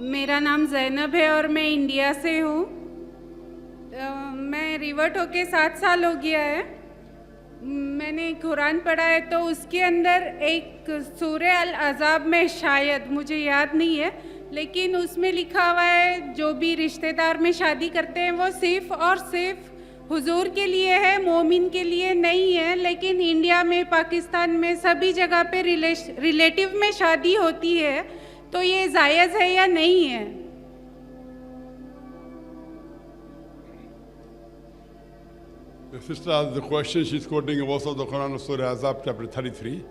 मेरा नाम ज़ैनब है और मैं इंडिया से हूँ। मैं रिवर्ट होके 7 साल हो गया है। मैंने कुरान पढ़ा है तो उसके अंदर एक सूरह अल अज़ाब में, शायद मुझे याद नहीं है, लेकिन उसमें लिखा हुआ है जो भी रिश्तेदार में शादी करते हैं वो सिर्फ़ और सिर्फ हुजूर के लिए है, मोमिन के लिए नहीं है। लेकिन इंडिया में, पाकिस्तान में सभी जगह पे रिलेटिव में शादी होती है, तो ये जायज़ है या नहीं है? The sister asked the question, she's quoting a verse of the Quran of Surah Azab chapter 33,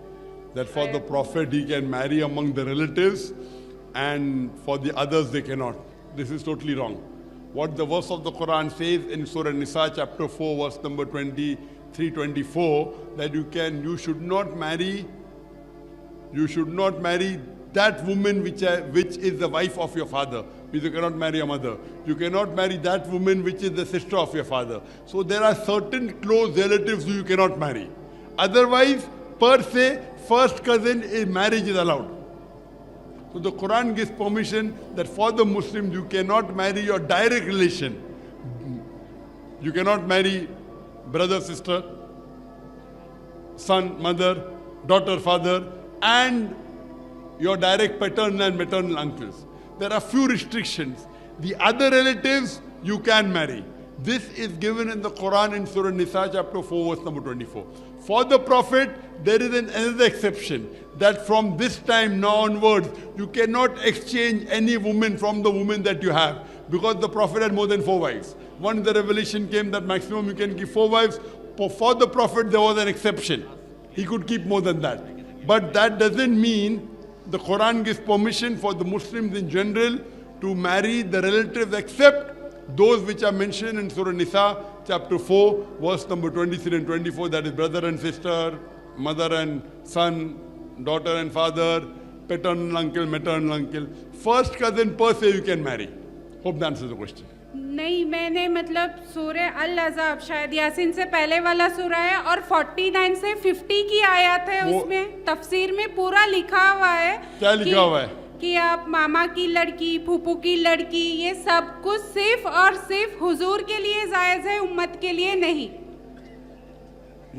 that for the Prophet he can marry among the relatives and for the others they cannot. This is totally wrong. What the verse of the Quran says in Surah Nisa chapter 4 verse number 23-24, that you should not marry that woman which is the wife of your father. You cannot marry a mother. You cannot marry that woman which is the sister of your father. So there are certain close relatives who you cannot marry. Otherwise, per se, first cousin marriage is allowed. So the Quran gives permission that for the Muslims you cannot marry your direct relation. You cannot marry brother, sister, son, mother, daughter, father, and your direct paternal and maternal uncles. There are few restrictions. The other relatives you can marry. This is given in the Quran in Surah Nisa chapter 4 verse number 24. For the Prophet, there is another exception, that from this time now onwards, you cannot exchange any woman from the woman that you have, because the Prophet had more than 4 wives. Once the revelation came that maximum you can give 4 wives, for the Prophet there was an exception. He could keep more than that. But that doesn't mean the Quran gives permission for the Muslims in general to marry the relatives except those which are mentioned in Surah Nisa chapter 4 verse number 23 and 24, that is brother and sister, mother and son, daughter and father, paternal uncle, maternal uncle. First cousin per se you can marry. Hope that answers the question. नहीं, मैंने मतलब सूरह अल अज़ाब, शायद यासीन से पहले वाला सूरा है, और 49 से 50 की आयत है, उसमें तफसीर में पूरा लिखा हुआ है। क्या लिखा हुआ है? कि आप मामा की लड़की, फूफू की लड़की, ये सब कुछ सिर्फ और सिर्फ हुजूर के लिए जायज है, उम्मत के लिए नहीं।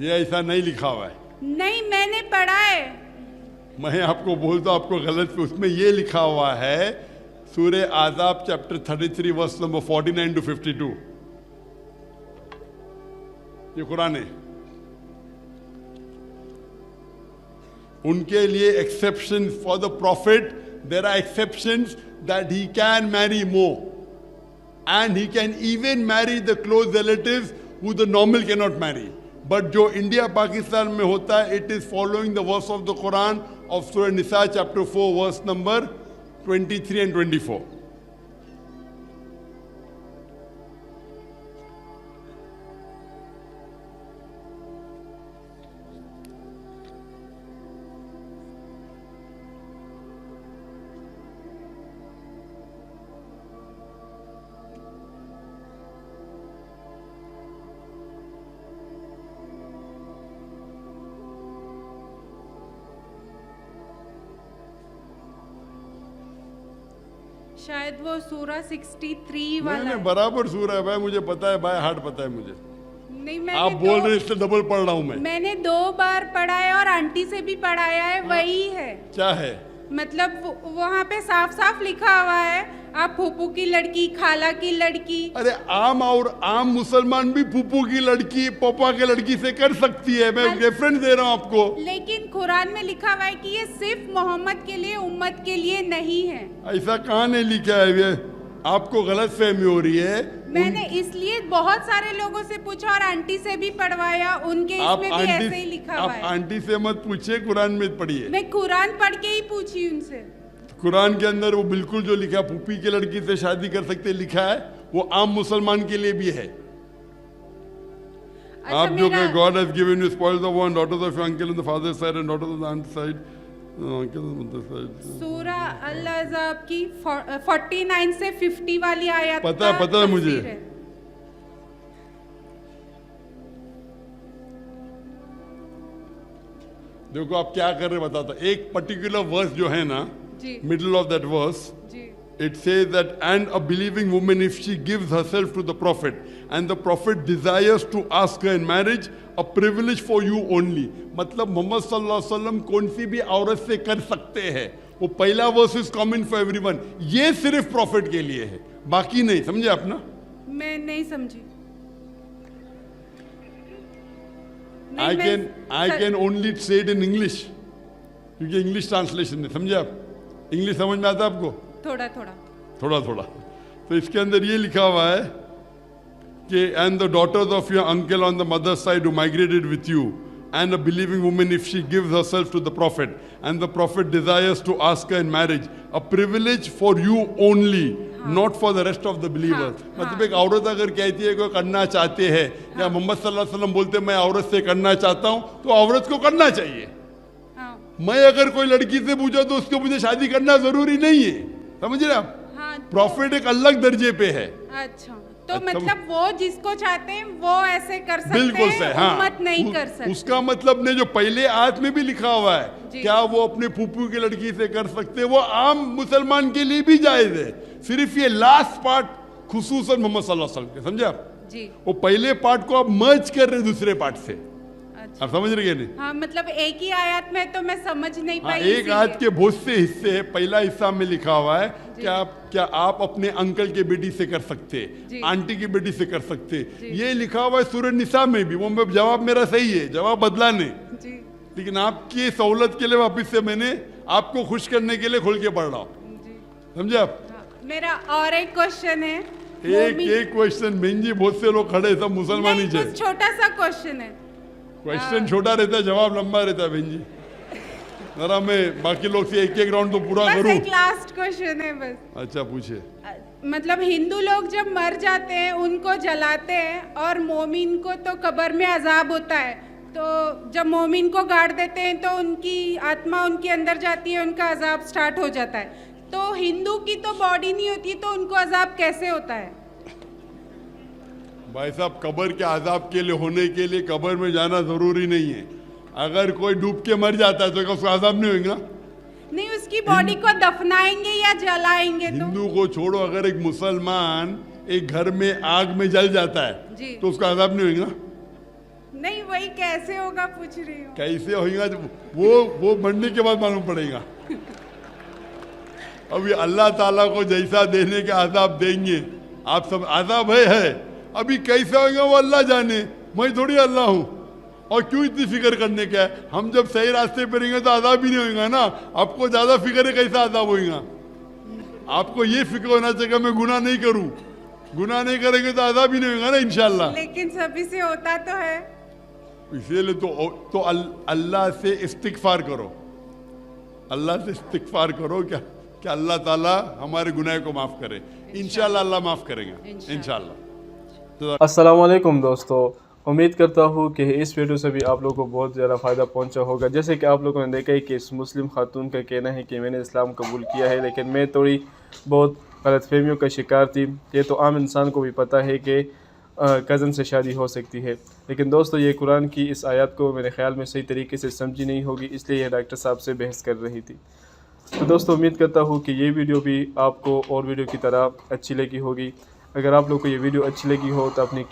ये ऐसा नहीं लिखा हुआ है। नहीं, मैंने पढ़ा है। मैं आपको बोलता हूं, आपको गलत, उसमें ये लिखा हुआ है सूरह आज़ाब चैप्टर 33 वर्स नंबर 49 to 52। ये कुरान है। उनके लिए exception for the profit, there are exceptions that he can marry more, and he can even marry the close relatives who the normal cannot marry. But जो इंडिया पाकिस्तान में होता है, it is following the verse of the Quran of Surah Nisa chapter 4 verse number 23 and 24. शायद वो सूरा 63 वाला मैंने है। बराबर सूरा है भाई, मुझे पता है भाई, हार्ड पता है मुझे। नहीं, आप बोल रहे इससे डबल पढ़ रहा हूं मैं। मैंने 2 बार पढ़ा है और आंटी से भी पढ़ाया है, वही है। क्या है? मतलब वहाँ पे साफ साफ लिखा हुआ है, आप फूफू की लड़की, खाला की लड़की। अरे आम मुसलमान भी फूफू की लड़की, पापा की लड़की से कर सकती है। मैं रेफरेंस दे रहा हूँ आपको। लेकिन कुरान में लिखा हुआ है कि ये सिर्फ मोहम्मद के लिए, उम्मत के लिए नहीं है। ऐसा कहाँ नहीं लिखा है? ये आपको गलत फहमी हो रही है। मैंने इसलिए बहुत सारे लोगों से पूछा और आंटी से भी पढ़वाया, उनके इसमें भी ऐसे ही लिखा हुआ है। आप आंटी से मत पूछिए, कुरान में पढ़िए। मैं कुरान पढ़ के ही पूछी उनसे। कुरान के अंदर वो बिल्कुल जो लिखा, फूफी की लड़की से शादी कर सकते लिखा है, वो आम मुसलमान के लिए भी है। आप जो कि God has given you spoils of one, daughters of your uncle on the father side and daughters on the aunt side, सूरा अल अज़ाब की 49 से 50 वाली आयत पता है मुझे। देखो आप क्या कर रहे बताता, एक पर्टिकुलर वर्स जो है ना, middle of that verse, it says that, and a believing woman, if she gives herself to the prophet, and the prophet desires to ask her in marriage, a privilege for you only. मतलब मोहम्मद सल्लल्लाहु अलैहि वसल्लम कौन सी भी औरत से कर सकते हैं, वो पहला verse is common for everyone, ये सिर्फ प्रॉफिट के लिए है, बाकी नहीं। समझे आप ना? मैं नहीं समझी। I can only say it in English, क्योंकि इंग्लिश ट्रांसलेशन है। समझे आप? इंग्लिश समझ में आता है आपको? थोड़ा थोड़ा। तो इसके अंदर ये लिखा हुआ है कि and the daughters of your uncle on the mother's side who migrated with you, and a believing woman, if she gives herself to the prophet, and the prophet desires to ask her in marriage, a privilege for you only, not for the rest of the believers. मतलब एक औरत अगर कहती है कोई करना चाहते हैं, या मोहम्मद सल्लल्लाहु अलैहि वसल्लम बोलते हैं मैं औरत से करना चाहता हूँ, तो औरत को करना चाहिए। मैं अगर कोई लड़की से पूछा तो उसको मुझे शादी करना जरूरी नहीं है। समझ रहे आप? प्रॉफिट एक अलग दर्जे पे है। अच्छा, तो मतलब वो जिसको चाहते हैं वो ऐसे कर सकते बिल्कुल हैं, हाँ, उम्मत नहीं कर सकते। उसका मतलब ने जो पहले आयत में भी लिखा हुआ है, क्या वो अपने फूफू की लड़की से कर सकते हैं, वो आम मुसलमान के लिए भी जायज है। सिर्फ ये लास्ट पार्ट खुसूसन मोहम्मद सल्लल्लाहु अलैहि वसल्लम के, समझे आप? जी। वो पहले पार्ट को आप मर्ज कर रहे दूसरे पार्ट से। अच्छा। आप समझ रहे नहीं? हाँ, मतलब एक ही आयत में तो मैं समझ नहीं पाई। एक आयत के बहुत से हिस्से हैं। पहला हिस्सा में लिखा हुआ है क्या आप अपने अंकल के बेटी से कर सकते, आंटी की बेटी से कर सकते, ये लिखा हुआ है सूरह निसा में भी। वो जवाब मेरा सही है, जवाब बदला नहीं, लेकिन आपकी सहूलत के लिए वापिस से मैंने आपको खुश करने के लिए खोल के पढ़ रहा हूँ। समझे आप? मेरा और एक क्वेश्चन है। एक क्वेश्चन बहन जी, बहुत से लोग खड़े, सब मुसलमान ही है। छोटा सा क्वेश्चन है। क्वेश्चन छोटा रहता है, जवाब लंबा रहता है बहन जी। जरा मैं बाकी लोग से एक राउंड तो पूरा करूं। एक लास्ट क्वेश्चन है बस। अच्छा, पूछे। मतलब हिंदू लोग जब मर जाते हैं उनको जलाते हैं, और मोमिन को तो कब्र में अजाब होता है, तो जब मोमिन को गाड़ देते हैं तो उनकी आत्मा उनके अंदर जाती है, उनका अजाब स्टार्ट हो जाता है। तो हिंदू की तो बॉडी नहीं होती, तो उनको अजाब कैसे होता है? भाई साहब, कब्र के अजाब के लिए होने के लिए कब्र में जाना जरूरी नहीं है। अगर कोई डूब के मर जाता है तो उसका अजाब नहीं होगा? नहीं, उसकी बॉडी को दफनाएंगे या जलाएंगे? हिंदू को छोड़ो, अगर एक मुसलमान एक घर में आग में जल जाता है तो उसका अजाब नहीं होगा? नहीं, वही कैसे होगा पूछ रही हूँ। कैसे होगा वो मरने के बाद मालूम पड़ेगा। अभी अल्लाह ताला को जैसा देने का अजाब देंगे, आप सब अजाब है। अभी कैसे होगा वो अल्लाह जाने, मैं थोड़ी अल्लाह हूँ। और क्यों इतनी फिक्र करने का है? हम जब सही रास्ते पर रहेंगे तो आज़ाब ही नहीं होगा ना। आपको ज्यादा फिक्र है कैसा आज़ाब होगा? आपको ये फिक्र होना चाहिए मैं गुनाह नहीं करूं। गुनाह नहीं करेंगे तो आज़ाब ही नहीं होगा ना इंशाल्लाह। लेकिन सभी से होता तो है, इसीलिए तो अल्लाह से इस्तिगफार करो, अल्लाह से इस्तिगफार करो क्या अल्लाह ताला हमारे गुनाह को माफ करे। इंशाल्लाह अल्लाह माफ करेगा इंशाल्लाह। अस्सलाम वालेकुम दोस्तों, उम्मीद करता हूँ कि इस वीडियो से भी आप लोगों को बहुत ज़्यादा फ़ायदा पहुँचा होगा। जैसे कि आप लोगों ने देखा है कि इस मुस्लिम खातून का कहना है कि मैंने इस्लाम कबूल किया है, लेकिन मैं थोड़ी बहुत गलतफहमियों का शिकार थी। ये तो आम इंसान को भी पता है कि कज़न से शादी हो सकती है, लेकिन दोस्तों ये कुरान की इस आयत को मेरे ख़्याल में सही तरीके से समझी नहीं होगी, इसलिए यह डॉक्टर साहब से बहस कर रही थी। तो दोस्तों उम्मीद करता हूँ कि ये वीडियो भी आपको और वीडियो की तरह अच्छी लगी होगी। अगर आप लोग को ये वीडियो अच्छी लगी हो तो अपनी